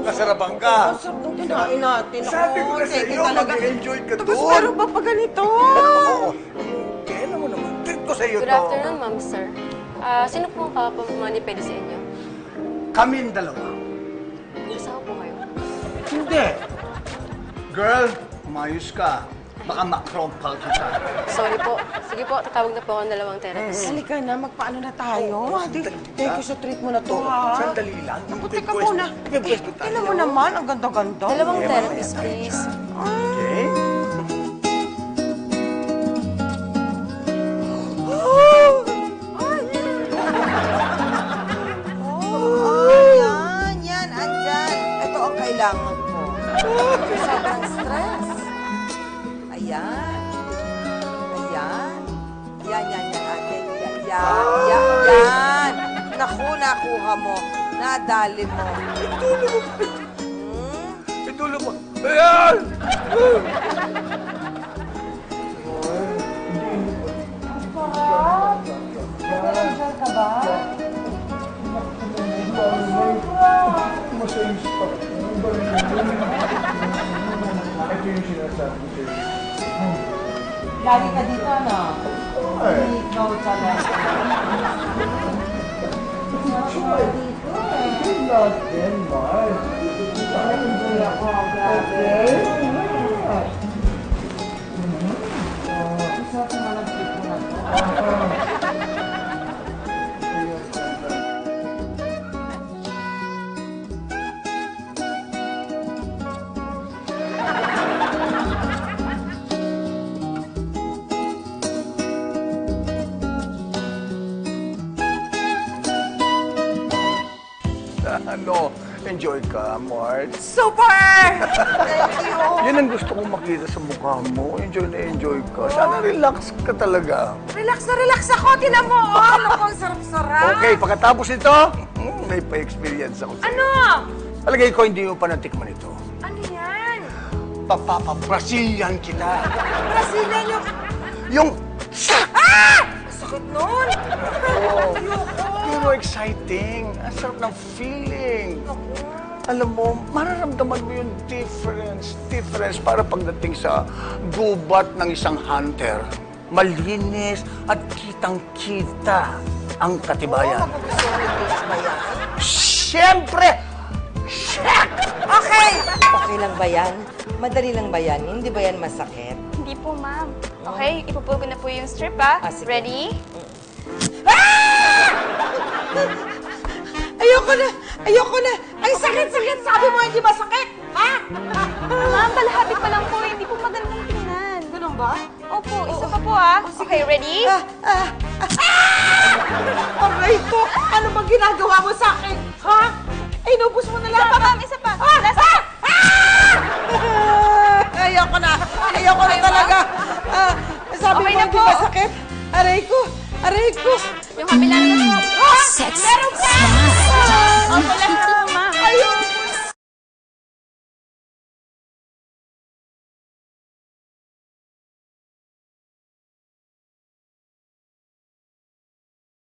Nasarapan ka. Ang sarap ng kinain natin. Sabi ko na Thank you sa'yo, talaga. mag-enjoy ka Tapos doon. meron pa ganito. Oo. Kailan mo naman? Treat ko sa'yo to. Good afternoon, ma'am, sir. Sino po ang kapamamani pwede sa inyo? Kaming dalawa. Asawa po kayo? Hindi. Girl, umayos ka. Baka makrompal kita. Sorry po. Sige po, tatawag na po ako ng dalawang therapist. Halika na, magpaano na tayo? Thank you sa treat mo na to, Oo, ha? sandali lang. Buti ka muna. Tingnan mo naman, ang ganda-ganda. Dalawang therapist, please. Okay? Yan, andyan. Ito ang kailangan ko. Sobrang stress. Ayan. Ayan. Yan, ate. Yan. Naku, nakuha mo. Nadali mo. Itulo mo. Ayan! Nandiyan ka ba? Masayos pa. Ito yung sinasabi ko sa'yo. Lagi ka dito, ano? Ay. Ikaw talaga. Hindi natin, Mark. Enjoy ako, grabe. Isa sa mga nag-trip mo na to. Ano, enjoy ka, Mart. Super! Thank you. Yan ang gusto kong makita sa mukha mo. Enjoy na enjoy ka. Sana relax ka talaga. Relax na relax ako. Tinan mo, oh. Ano ko, ang sarap-sarap. Okay, pagkatapos nito, may pa-experience ako sa'yo. Ano? Palagay ko, hindi mo pa natikman ito. Ano yan? Papapa-Brazilian kita. Brazilian yung... Yung... Ah! Sakit nun. Oh, Ayoko. pero exciting. Ang sarap ng feeling. Alam mo, mararamdaman mo yung difference para pagdating sa gubat ng isang hunter. Malinis at kitang-kita ang katibayan. Magugustuhan yung taste ba yan? Siyempre! Check! Okay! Okay lang ba yan? Madali lang ba yan? Hindi ba yan masakit? Hindi po, ma'am. Okay, ipupul ko na po yung strip, ha? Sige. Ready? Ayoko na! Ayoko na! Ay, sakit-sakit! Sabi mo hindi masakit! Ha? Ma'am, kalahati pa lang po. Hindi po magandang tingnan. Ganun ba? Opo, isa pa po, ha? Okay, ready? Aray ko! Ano bang ginagawa mo sa akin? Ha? Ay, inubos mo na Isa lang! pa, ma'am. Isa pa. Last. Ayoko na! Ayoko na talaga! Sabi Okay mo na hindi po. masakit? Aray ko! Aray ko! Yung kabila naman po. Sex Meron pa! smart. Opo, last na po, ma'am. Ayoko!